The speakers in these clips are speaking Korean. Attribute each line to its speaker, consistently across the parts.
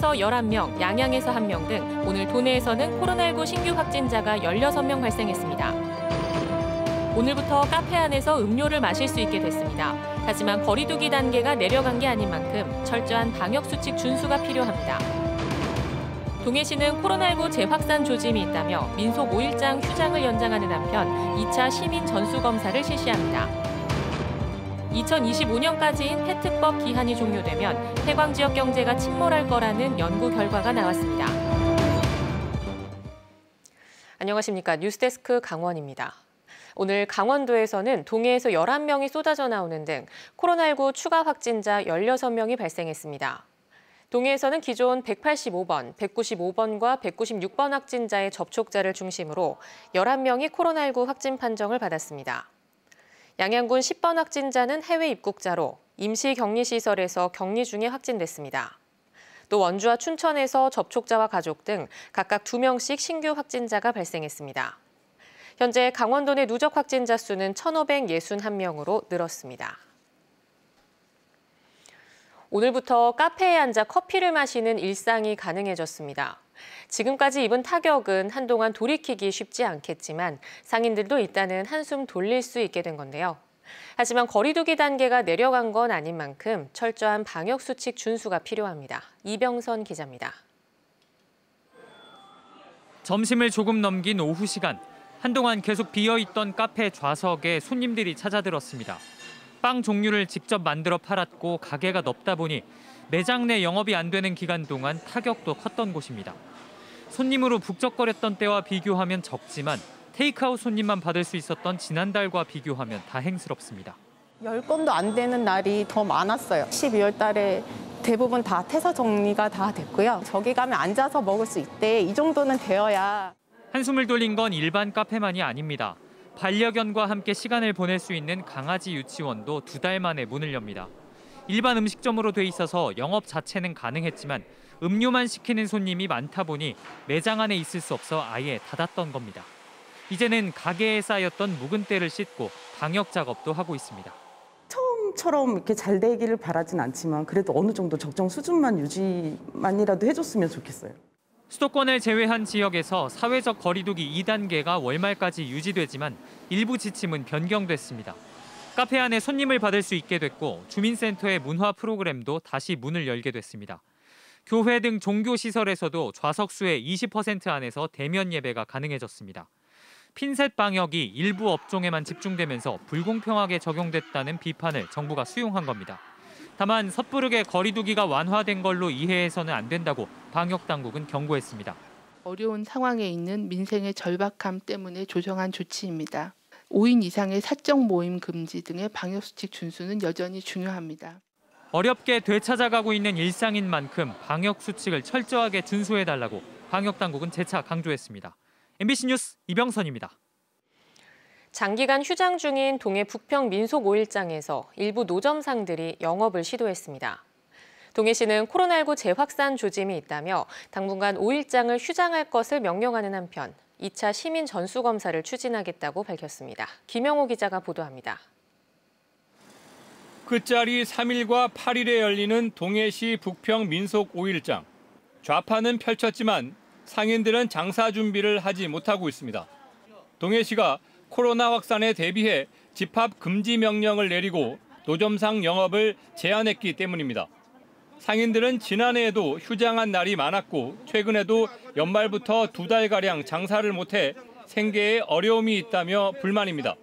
Speaker 1: 서울에서 11명, 양양에서 1명 등 오늘 도내에서는 코로나19 신규 확진자가 16명 발생했습니다. 오늘부터 카페 안에서 음료를 마실 수 있게 됐습니다. 하지만 거리 두기 단계가 내려간 게 아닌 만큼 철저한 방역수칙 준수가 필요합니다. 동해시는 코로나19 재확산 조짐이 있다며 민속 5일장 휴장을 연장하는 한편 2차 시민 전수검사를 실시합니다. 2025년까지인 폐특법 기한이 종료되면 폐광 지역 경제가 침몰할 거라는 연구 결과가 나왔습니다. 안녕하십니까. 뉴스데스크 강원입니다. 오늘 강원도에서는 동해에서 11명이 쏟아져 나오는 등 코로나19 추가 확진자 16명이 발생했습니다. 동해에서는 기존 185번, 195번과 196번 확진자의 접촉자를 중심으로 11명이 코로나19 확진 판정을 받았습니다. 양양군 10번 확진자는 해외 입국자로 임시격리시설에서 격리 중에 확진됐습니다. 또 원주와 춘천에서 접촉자와 가족 등 각각 2명씩 신규 확진자가 발생했습니다. 현재 강원도 내 누적 확진자 수는 1,561명으로 늘었습니다. 오늘부터 카페에 앉아 커피를 마시는 일상이 가능해졌습니다. 지금까지 입은 타격은 한동안 돌이키기 쉽지 않겠지만 상인들도 일단은 한숨 돌릴 수 있게 된 건데요. 하지만 거리 두기 단계가 내려간 건 아닌 만큼 철저한 방역수칙 준수가 필요합니다. 이병선 기자입니다.
Speaker 2: 점심을 조금 넘긴 오후 시간, 한동안 계속 비어있던 카페 좌석에 손님들이 찾아들었습니다. 빵 종류를 직접 만들어 팔았고 가게가 넓다 보니 매장 내 영업이 안 되는 기간 동안 타격도 컸던 곳입니다. 손님으로 북적거렸던 때와 비교하면 적지만 테이크아웃 손님만 받을 수 있었던 지난달과 비교하면 다행스럽습니다.
Speaker 3: 10건도 안 되는 날이 더 많았어요. 12월 달에 대부분 다 퇴사 정리가 다 됐고요. 저기 가면 앉아서 먹을 수 있대. 이 정도는 되어야.
Speaker 2: 한숨을 돌린 건 일반 카페만이 아닙니다. 반려견과 함께 시간을 보낼 수 있는 강아지 유치원도 2달 만에 문을 엽니다. 일반 음식점으로 돼 있어서 영업 자체는 가능했지만 음료만 시키는 손님이 많다 보니 매장 안에 있을 수 없어 아예 닫았던 겁니다. 이제는 가게에 쌓였던 묵은 때를 씻고 방역 작업도 하고 있습니다.
Speaker 4: 처음처럼 이렇게 잘 되기를 바라진 않지만 그래도 어느 정도 적정 수준만 유지만이라도 해줬으면 좋겠어요.
Speaker 2: 수도권을 제외한 지역에서 사회적 거리두기 2단계가 월말까지 유지되지만 일부 지침은 변경됐습니다. 카페 안에 손님을 받을 수 있게 됐고 주민센터의 문화 프로그램도 다시 문을 열게 됐습니다. 교회 등 종교시설에서도 좌석수의 20% 안에서 대면 예배가 가능해졌습니다. 핀셋 방역이 일부 업종에만 집중되면서 불공평하게 적용됐다는 비판을 정부가 수용한 겁니다. 다만 섣부르게 거리두기가 완화된 걸로 이해해서는 안 된다고 방역당국은 경고했습니다.
Speaker 5: 어려운 상황에 있는 민생의 절박함 때문에 조정한 조치입니다. 5인 이상의 사적 모임 금지 등의 방역수칙 준수는 여전히 중요합니다.
Speaker 2: 어렵게 되찾아가고 있는 일상인 만큼 방역수칙을 철저하게 준수해달라고 방역당국은 재차 강조했습니다. MBC 뉴스 이병선입니다.
Speaker 1: 장기간 휴장 중인 동해 북평 민속 5일장에서 일부 노점상들이 영업을 시도했습니다. 동해시는 코로나19 재확산 조짐이 있다며 당분간 5일장을 휴장할 것을 명령하는 한편 2차 시민 전수검사를 추진하겠다고 밝혔습니다. 김영호 기자가 보도합니다.
Speaker 6: 끝자리 3일과 8일에 열리는 동해시 북평 민속 5일장. 좌파는 펼쳤지만 상인들은 장사 준비를 하지 못하고 있습니다. 동해시가 코로나 확산에 대비해 집합 금지 명령을 내리고 노점상 영업을 제한했기 때문입니다. 상인들은 지난해에도 휴장한 날이 많았고 최근에도 연말부터 2달가량 장사를 못해 생계에 어려움이 있다며 불만입니다.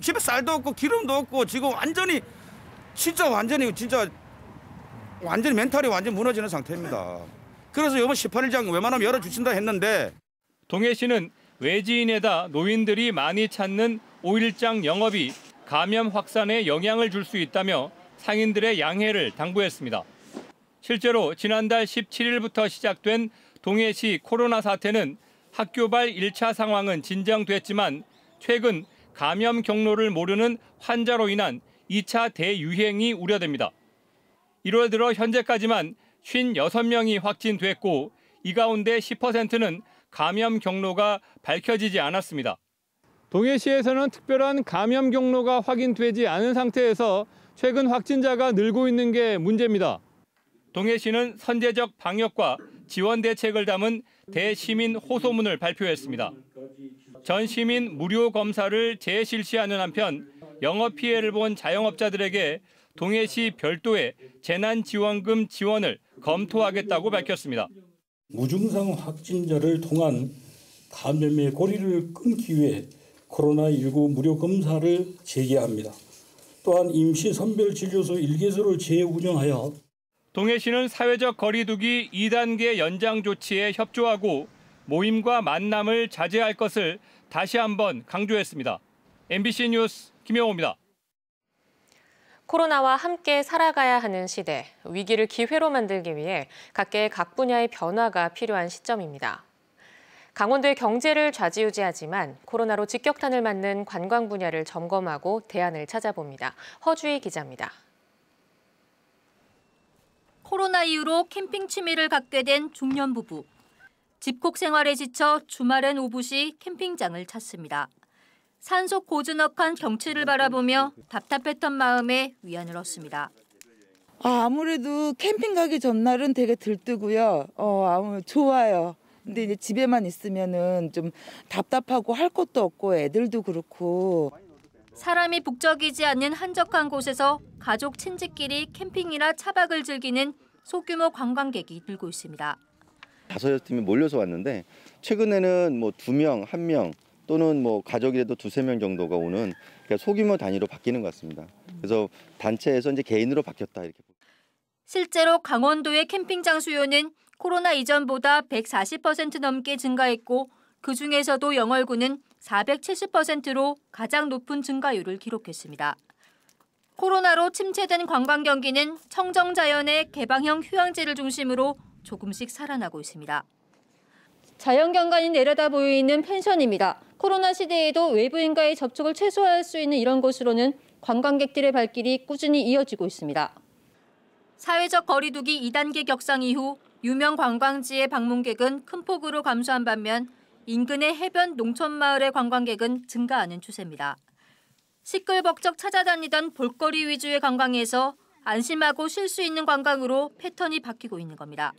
Speaker 7: 집에 쌀도 없고 기름도 없고 지금 완전히 멘탈이 완전히 무너지는 상태입니다. 그래서 이번 18일장 웬만하면 열어주신다 했는데
Speaker 6: 동해시는 외지인에다 노인들이 많이 찾는 5일장 영업이 감염 확산에 영향을 줄 수 있다며 상인들의 양해를 당부했습니다. 실제로 지난달 17일부터 시작된 동해시 코로나 사태는 학교발 1차 상황은 진정됐지만 최근 감염 경로를 모르는 환자로 인한 2차 대유행이 우려됩니다. 1월 들어 현재까지만 56명이 확진됐고 이 가운데 10%는 감염 경로가 밝혀지지 않았습니다.
Speaker 8: 동해시에서는 특별한 감염 경로가 확인되지 않은 상태에서 최근 확진자가 늘고 있는 게 문제입니다.
Speaker 6: 동해시는 선제적 방역과 지원 대책을 담은 대시민 호소문을 발표했습니다. 전 시민 무료 검사를 재실시하는 한편 영업 피해를 본 자영업자들에게 동해시 별도의 재난지원금 지원을 검토하겠다고 밝혔습니다.
Speaker 9: 무증상 확진자를 통한 감염의 고리를 끊기 위해 코로나19 무료 검사를 재개합니다. 또한 임시 선별진료소 1개소를 재운영하여
Speaker 6: 동해시는 사회적 거리두기 2단계 연장 조치에 협조하고 모임과 만남을 자제할 것을 다시 한번 강조했습니다. MBC 뉴스 김영호입니다.
Speaker 1: 코로나와 함께 살아가야 하는 시대, 위기를 기회로 만들기 위해 각계 각 분야의 변화가 필요한 시점입니다. 강원도의 경제를 좌지우지하지만 코로나로 직격탄을 맞는 관광 분야를 점검하고 대안을 찾아봅니다. 허주희 기자입니다.
Speaker 10: 코로나 이후로 캠핑 취미를 갖게 된 중년 부부. 집콕 생활에 지쳐 주말엔 오붓이 캠핑장을 찾습니다. 산속 고즈넉한 경치를 바라보며 답답했던 마음에 위안을 얻습니다.
Speaker 11: 아무래도 캠핑 가기 전날은 되게 들뜨고요. 좋아요. 근데 이제 집에만 있으면은 좀 답답하고 할 것도 없고 애들도 그렇고.
Speaker 10: 사람이 북적이지 않는 한적한 곳에서 가족 친지끼리 캠핑이나 차박을 즐기는 소규모 관광객이 늘고 있습니다.
Speaker 12: 5-6팀이 몰려서 왔는데 최근에는 뭐 2명, 1명 또는 뭐 가족이라도 2-3명 정도가 오는 소규모 단위로 바뀌는 것 같습니다. 그래서 단체에서 이제 개인으로 바뀌었다 이렇게.
Speaker 10: 실제로 강원도의 캠핑장 수요는 코로나 이전보다 140% 넘게 증가했고 그중에서도 영월군은 470%로 가장 높은 증가율을 기록했습니다. 코로나로 침체된 관광 경기는 청정자연의 개방형 휴양지를 중심으로 조금씩 살아나고 있습니다. 자연경관이 내려다 보이는 펜션입니다. 코로나 시대에도 외부인과의 접촉을 최소화할 수 있는 이런 곳으로는 관광객들의 발길이 꾸준히 이어지고 있습니다. 사회적 거리두기 2단계 격상 이후 유명 관광지의 방문객은 큰 폭으로 감소한 반면 인근의 해변 농촌마을의 관광객은 증가하는 추세입니다. 시끌벅적 찾아다니던 볼거리 위주의 관광에서 안심하고 쉴 수 있는 관광으로 패턴이 바뀌고 있는 겁니다.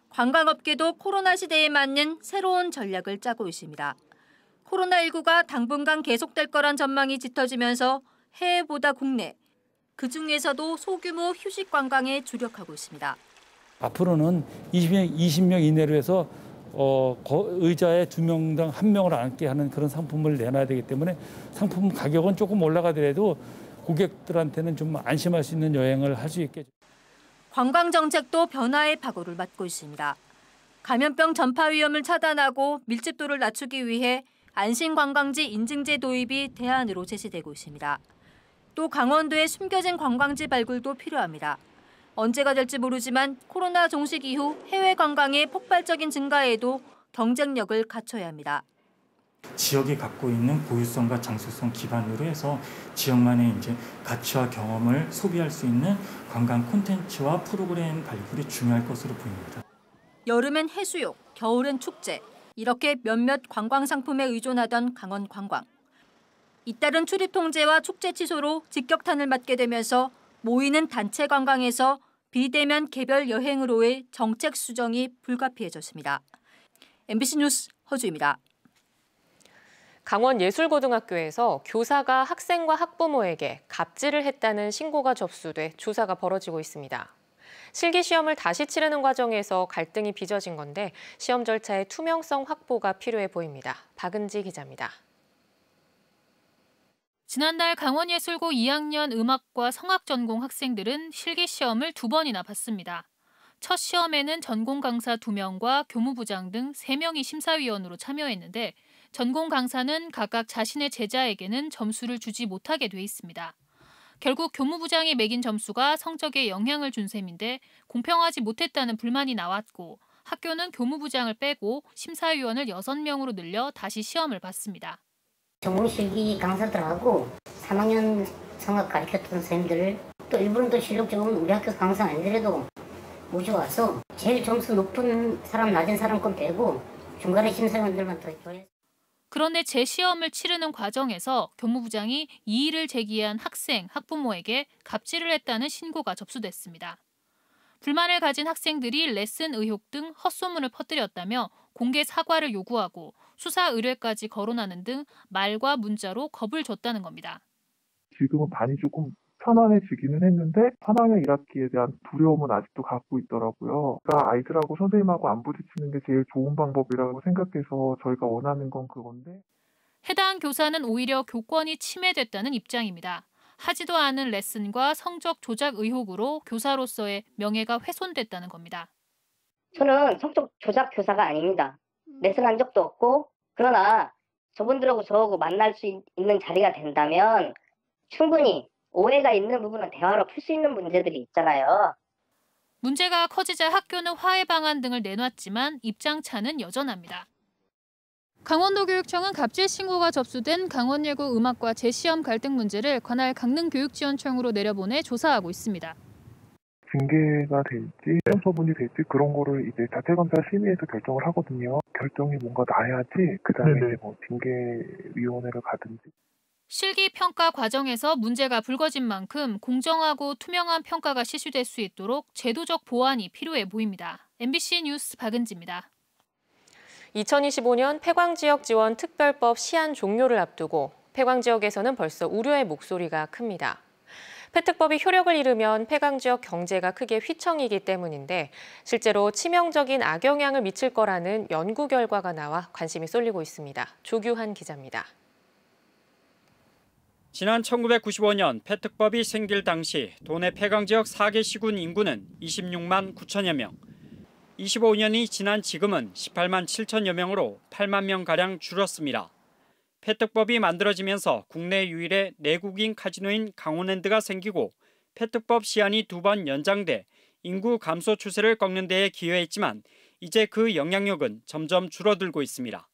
Speaker 10: 관광업계도 코로나 시대에 맞는 새로운 전략을 짜고 있습니다. 코로나19가 당분간 계속될 거란 전망이 짙어지면서 해외보다 국내, 그중에서도 소규모 휴식 관광에 주력하고 있습니다.
Speaker 13: 앞으로는 20명 이내로 해서 의자에 2명당 1명을 앉게 하는 그런 상품을 내놔야 되기 때문에 상품 가격은 조금 올라가더라도 고객들한테는 좀 안심할 수 있는 여행을 할 수 있게.
Speaker 10: 관광 정책도 변화의 파고를 맞고 있습니다. 감염병 전파 위험을 차단하고 밀집도를 낮추기 위해 안심관광지 인증제 도입이 대안으로 제시되고 있습니다. 또 강원도의 숨겨진 관광지 발굴도 필요합니다. 언제가 될지 모르지만 코로나 종식 이후 해외 관광의 폭발적인 증가에도 경쟁력을 갖춰야 합니다.
Speaker 14: 지역이 갖고 있는 고유성과 장소성 기반으로 해서 지역만의 이제 가치와 경험을 소비할 수 있는 관광 콘텐츠와 프로그램 발굴이 중요할 것으로 보입니다.
Speaker 10: 여름엔 해수욕, 겨울엔 축제, 이렇게 몇몇 관광 상품에 의존하던 강원 관광. 잇따른 출입 통제와 축제 취소로 직격탄을 맞게 되면서 모이는 단체 관광에서 비대면 개별 여행으로의 정책 수정이 불가피해졌습니다. MBC 뉴스 허주입니다.
Speaker 1: 강원예술고등학교에서 교사가 학생과 학부모에게 갑질을 했다는 신고가 접수돼 조사가 벌어지고 있습니다. 실기시험을 다시 치르는 과정에서 갈등이 빚어진 건데 시험 절차의 투명성 확보가 필요해 보입니다. 박은지 기자입니다.
Speaker 15: 지난달 강원예술고 2학년 음악과 성악 전공 학생들은 실기시험을 2번이나 봤습니다. 첫 시험에는 전공 강사 2명과 교무부장 등 3명이 심사위원으로 참여했는데 전공 강사는 각각 자신의 제자에게는 점수를 주지 못하게 돼 있습니다. 결국 교무부장이 매긴 점수가 성적에 영향을 준 셈인데 공평하지 못했다는 불만이 나왔고 학교는 교무부장을 빼고 심사위원을 6명으로 늘려 다시 시험을 봤습니다.
Speaker 16: 전공 실기 강사들하고 3학년 성악 가르쳤던 선생님들 또 일부는 또 실력적으로 우리 학교 강사 아니더라도 모셔와서 제일 점수 높은 사람 낮은 사람 건 빼고 중간에 심사위원들만 더 교회.
Speaker 15: 그런데 재시험을 치르는 과정에서 교무부장이 이의를 제기한 학생, 학부모에게 갑질을 했다는 신고가 접수됐습니다. 불만을 가진 학생들이 레슨 의혹 등 헛소문을 퍼뜨렸다며 공개 사과를 요구하고 수사 의뢰까지 거론하는 등 말과 문자로 겁을 줬다는 겁니다.
Speaker 17: 지금은 반이 조금 편안해지기는 했는데 3학년 1학기에 대한 두려움은 아직도 갖고 있더라고요. 그러니까 아이들하고 선생님하고 안 부딪히는 게 제일 좋은 방법이라고 생각해서 저희가 원하는 건 그건데.
Speaker 15: 해당 교사는 오히려 교권이 침해됐다는 입장입니다. 하지도 않은 레슨과 성적 조작 의혹으로 교사로서의 명예가 훼손됐다는 겁니다.
Speaker 16: 저는 성적 조작 교사가 아닙니다. 레슨한 적도 없고, 그러나 저분들하고 저하고 만날 수 있는 자리가 된다면 충분히 오해가 있는 부분은 대화로 풀 수 있는 문제들이 있잖아요.
Speaker 15: 문제가 커지자 학교는 화해 방안 등을 내놨지만 입장차는 여전합니다. 강원도교육청은 갑질 신고가 접수된 강원예고 음악과 재시험 갈등 문제를 관할 강릉교육지원청으로 내려보내 조사하고 있습니다.
Speaker 17: 징계가 될지, 처분이 될지 그런 거를 이제 자체검사 심의에서 결정을 하거든요. 결정이 뭔가 나야지 그다음에 이제 뭐 징계위원회를 가든지.
Speaker 15: 실기 평가 과정에서 문제가 불거진 만큼 공정하고 투명한 평가가 실시될 수 있도록 제도적 보완이 필요해 보입니다. MBC 뉴스 박은지입니다.
Speaker 1: 2025년 폐광지역 지원 특별법 시한 종료를 앞두고 폐광지역에서는 벌써 우려의 목소리가 큽니다. 폐특법이 효력을 잃으면 폐광지역 경제가 크게 휘청이기 때문인데 실제로 치명적인 악영향을 미칠 거라는 연구 결과가 나와 관심이 쏠리고 있습니다. 조규환 기자입니다.
Speaker 18: 지난 1995년 폐특법이 생길 당시 도내 폐광지역 4개 시군 인구는 26만 9천여 명. 25년이 지난 지금은 18만 7천여 명으로 8만 명가량 줄었습니다. 폐특법이 만들어지면서 국내 유일의 내국인 카지노인 강원랜드가 생기고 폐특법 시한이 2번 연장돼 인구 감소 추세를 꺾는 데에 기여했지만 이제 그 영향력은 점점 줄어들고 있습니다.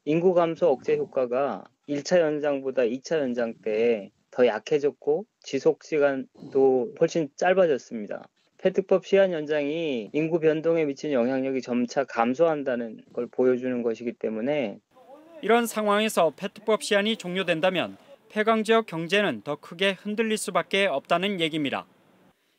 Speaker 19: 인구 감소 억제 효과가 1차 연장보다 2차 연장 때 더 약해졌고 지속 시간도 훨씬 짧아졌습니다. 폐특법 시한 연장이 인구 변동에 미치는 영향력이 점차 감소한다는 걸 보여주는 것이기 때문에
Speaker 18: 이런 상황에서 폐특법 시한이 종료된다면 폐광지역 경제는 더 크게 흔들릴 수밖에 없다는 얘기입니다.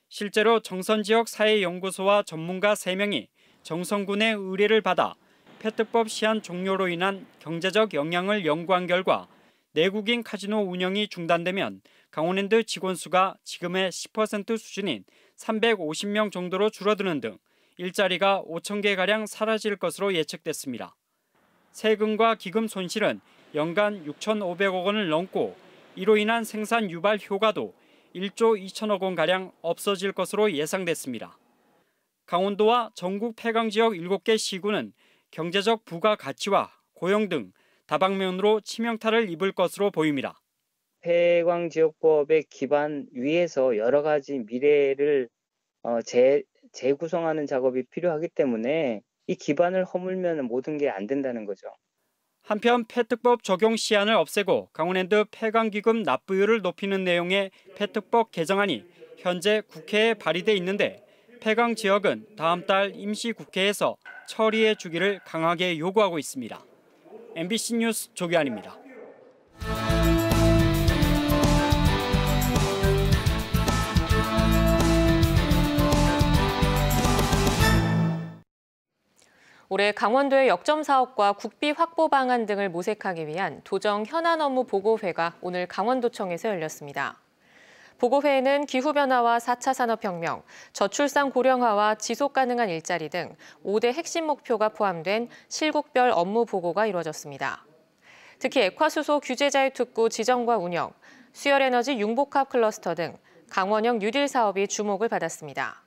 Speaker 18: 실제로 정선지역 사회연구소와 전문가 3명이 정선군의 의뢰를 받아 폐특법 시한 종료로 인한 경제적 영향을 연구한 결과 내국인 카지노 운영이 중단되면 강원랜드 직원 수가 지금의 10% 수준인 350명 정도로 줄어드는 등 일자리가 5천 개가량 사라질 것으로 예측됐습니다. 세금과 기금 손실은 연간 6,500억 원을 넘고 이로 인한 생산 유발 효과도 1조 2천억 원가량 없어질 것으로 예상됐습니다. 강원도와 전국 폐광지역 7개 시군은 경제적 부가가치와 고용 등 다방면으로 치명타를 입을 것으로 보입니다.
Speaker 19: 폐광지역법의 기반 위에서 여러 가지 미래를 재구성하는 작업이 필요하기 때문에 이 기반을 허물면 모든 게 안 된다는 거죠.
Speaker 18: 한편 폐특법 적용 시한을 없애고 강원랜드 폐광기금 납부율을 높이는 내용의 폐특법 개정안이 현재 국회에 발의돼 있는데 폐광 지역은 다음 달 임시국회에서 처리해 주기를 강하게 요구하고 있습니다. MBC 뉴스 조규환입니다.
Speaker 1: 올해 강원도의 역점 사업과 국비 확보 방안 등을 모색하기 위한 도정 현안 업무 보고회가 오늘 강원도청에서 열렸습니다. 보고회에는 기후변화와 4차 산업혁명, 저출산 고령화와 지속가능한 일자리 등 5대 핵심 목표가 포함된 실국별 업무 보고가 이루어졌습니다. 특히 액화수소 규제자유 특구 지정과 운영, 수열에너지 융복합 클러스터 등 강원형 뉴딜 사업이 주목을 받았습니다.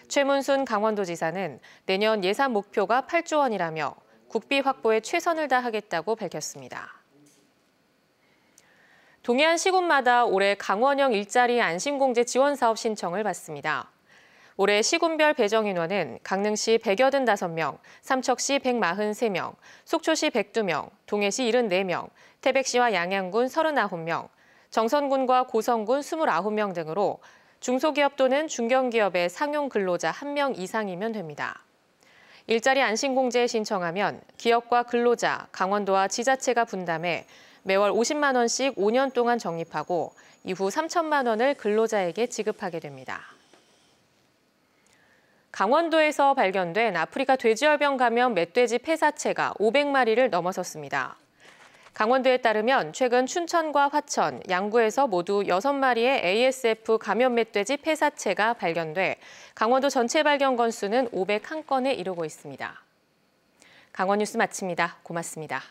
Speaker 1: 최문순 강원도지사는 내년 예산 목표가 8조 원이라며 국비 확보에 최선을 다하겠다고 밝혔습니다. 동해안 시군마다 올해 강원형 일자리 안심공제 지원 사업 신청을 받습니다. 올해 시군별 배정 인원은 강릉시 185명, 삼척시 143명, 속초시 102명, 동해시 74명, 태백시와 양양군 39명, 정선군과 고성군 29명 등으로 중소기업 또는 중견기업의 상용 근로자 1명 이상이면 됩니다. 일자리 안심공제에 신청하면 기업과 근로자, 강원도와 지자체가 분담해 매월 50만 원씩 5년 동안 적립하고 이후 3천만 원을 근로자에게 지급하게 됩니다. 강원도에서 발견된 아프리카 돼지열병 감염 멧돼지 폐사체가 500마리를 넘어섰습니다. 강원도에 따르면 최근 춘천과 화천, 양구에서 모두 6마리의 ASF 감염 멧돼지 폐사체가 발견돼 강원도 전체 발견 건수는 501건에 이르고 있습니다. 강원 뉴스 마칩니다. 고맙습니다.